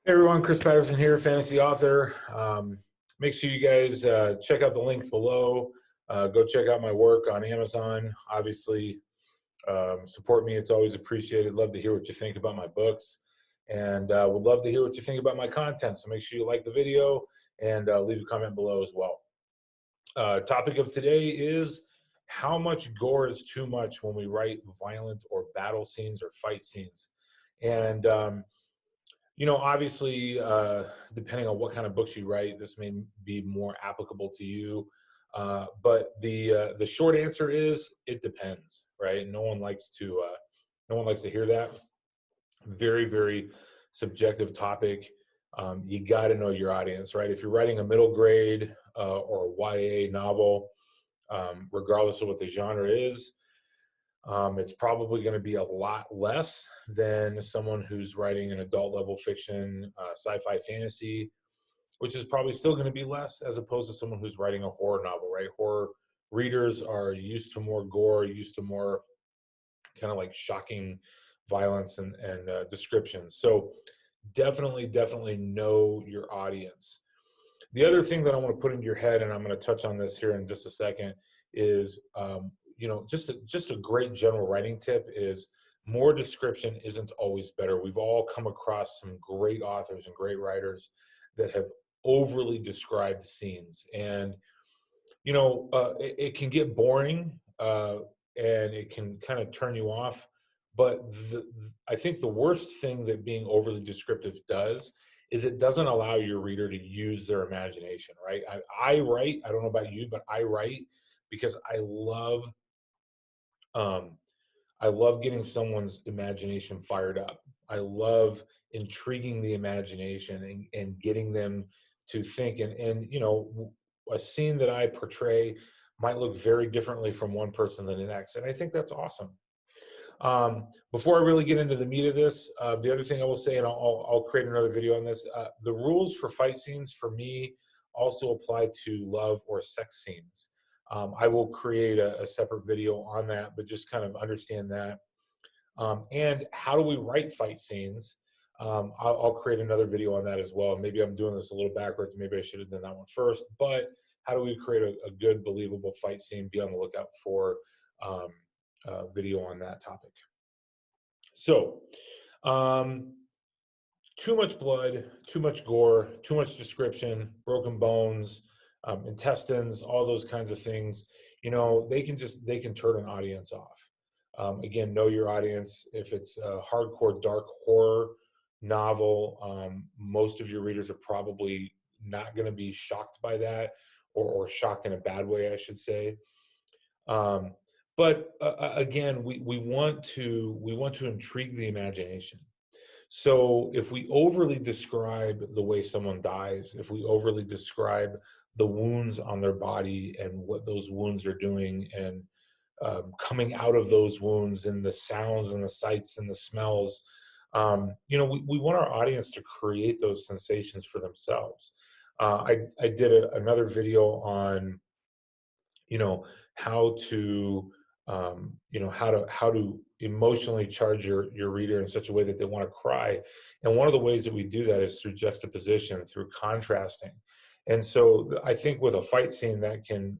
Hey everyone, Chris Patterson here, fantasy author. Make sure you guys check out the link below. Go check out my work on Amazon. Obviously, support me. It's always appreciated. Love to hear what you think about my books, and would love to hear what you think about my content. So make sure you like the video and leave a comment below as well. Topic of today is how much gore is too much when we write violent or battle scenes or fight scenes. And obviously, depending on what kind of books you write, this may be more applicable to you. But the short answer is it depends, right? No one likes to hear that. Very, very subjective topic. You got to know your audience, right? If you're writing a middle grade or YA novel, regardless of what the genre is, it's probably going to be a lot less than someone who's writing an adult level fiction, sci-fi fantasy, which is probably still going to be less as opposed to someone who's writing a horror novel, right? Horror readers are used to more gore, used to more kind of like shocking violence and descriptions. So definitely know your audience. The other thing that I want to put into your head, and I'm going to touch on this here in just a second, is just a great general writing tip is more description isn't always better. We've all come across some great authors and great writers that have overly described scenes, and it can get boring and it can kind of turn you off. But I think the worst thing that being overly descriptive does is it doesn't allow your reader to use their imagination, right? I write, I don't know about you, but I write because I love getting someone's imagination fired up. I love intriguing the imagination and getting them to think. And a scene that I portray might look very differently from one person than the next. And I think that's awesome. Before I really get into the meat of this, the other thing I will say, and I'll create another video on this, the rules for fight scenes for me also apply to love or sex scenes. I will create a separate video on that, but just kind of understand that. And how do we write fight scenes? I'll create another video on that as well. Maybe I'm doing this a little backwards. Maybe I should have done that one first. But how do we create a good, believable fight scene? Be on the lookout for video on that topic. So, too much blood, too much gore, too much description, broken bones, intestines, all those kinds of things, they can turn an audience off. Again, know your audience. If it's a hardcore dark horror novel, most of your readers are probably not going to be shocked by that, or shocked in a bad way, I should say. But again, we want to intrigue the imagination. So if we overly describe the way someone dies, if we overly describe the wounds on their body and what those wounds are doing, and coming out of those wounds, and the sounds and the sights and the smells, we want our audience to create those sensations for themselves. I did another video on how to how to emotionally charge your reader in such a way that they want to cry. And one of the ways that we do that is through juxtaposition, through contrasting. And so I think with a fight scene that can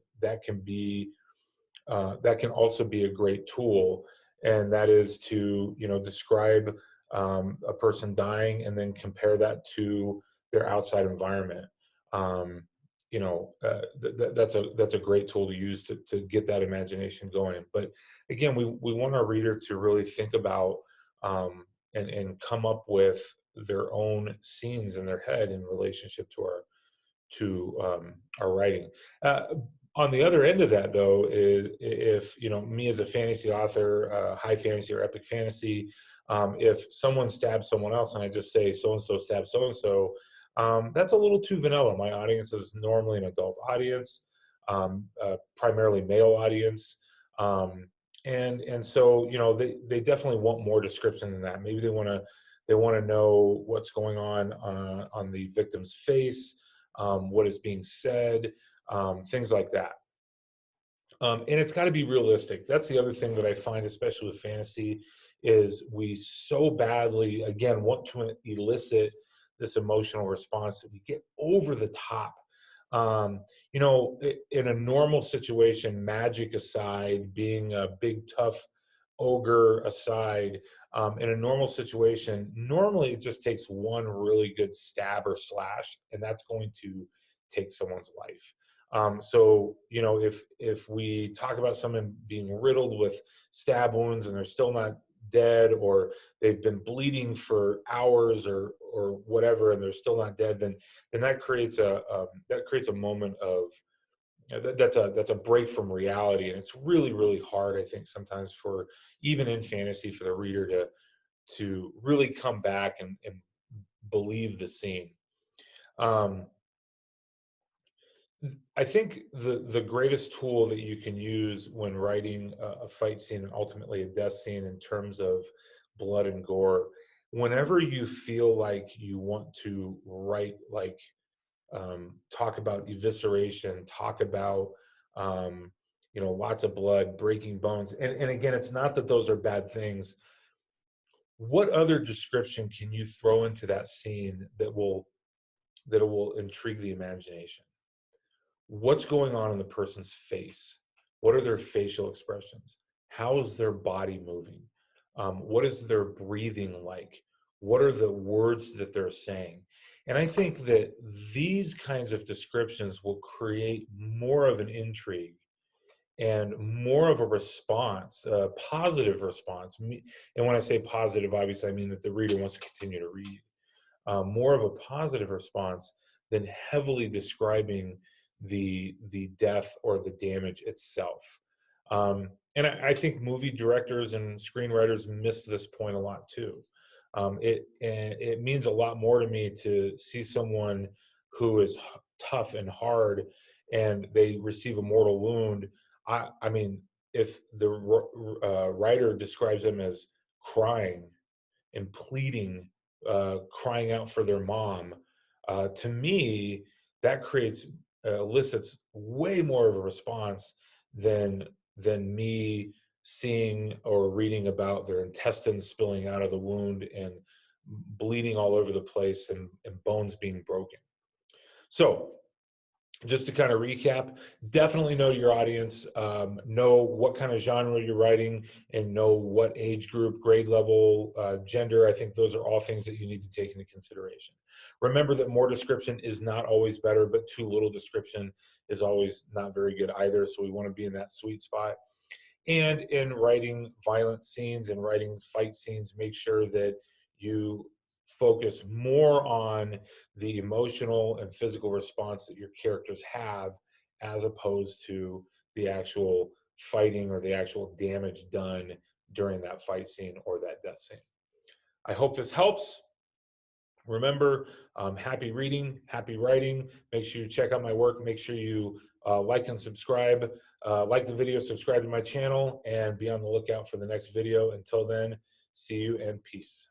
also be a great tool, and that is to describe a person dying and then compare that to their outside environment. That's a great tool to use to get that imagination going. But again, we want our reader to really think about and come up with their own scenes in their head in relationship to our writing. On the other end of that, though, is if me as a fantasy author, high fantasy or epic fantasy, if someone stabs someone else and I just say so and so stabbed so and so, that's a little too vanilla. My audience is normally an adult audience, primarily male audience, and so they definitely want more description than that. Maybe they want to know what's going on the victim's face, what is being said, things like that. And it's got to be realistic. That's the other thing that I find, especially with fantasy, is we so badly, again, want to elicit this emotional response that we get over the top. You know, in a normal situation, magic aside, being a big tough ogre aside, in a normal situation, normally it just takes one really good stab or slash, and that's going to take someone's life. So you know, if we talk about someone being riddled with stab wounds and they're still not dead, or they've been bleeding for hours or whatever, and they're still not dead, then that creates a moment of, that's a break from reality, and it's really really hard, I think, sometimes for, even in fantasy, for the reader to really come back and believe the scene. um, I think the greatest tool that you can use when writing a fight scene and ultimately a death scene in terms of blood and gore, whenever you feel like you want to write, like, talk about evisceration, talk about, um, you know, lots of blood, breaking bones, and again, it's not that those are bad things. What other description can you throw into that scene that will intrigue the imagination? What's going on in the person's face? What are their facial expressions? How is their body moving? What is their breathing like? What are the words that they're saying? And I think that these kinds of descriptions will create more of an intrigue and more of a response, a positive response. And when I say positive, obviously I mean that the reader wants to continue to read. More of a positive response than heavily describing the death or the damage itself. And I think movie directors and screenwriters miss this point a lot too. It means a lot more to me to see someone who is tough and hard, and they receive a mortal wound. I mean, if the writer describes them as crying and pleading, crying out for their mom, to me, that elicits way more of a response than me seeing or reading about their intestines spilling out of the wound and bleeding all over the place, and bones being broken. So just to kind of recap, definitely know your audience, know what kind of genre you're writing, and know what age group, grade level, gender. I think those are all things that you need to take into consideration. Remember that more description is not always better, but too little description is always not very good either. So we want to be in that sweet spot. And in writing violent scenes and writing fight scenes, make sure that you focus more on the emotional and physical response that your characters have, as opposed to the actual fighting or the actual damage done during that fight scene or that death scene. I hope this helps. Remember, happy reading, happy writing. Make sure you check out my work. Make sure you like and subscribe. Like the video, subscribe to my channel, and be on the lookout for the next video. Until then, see you and peace.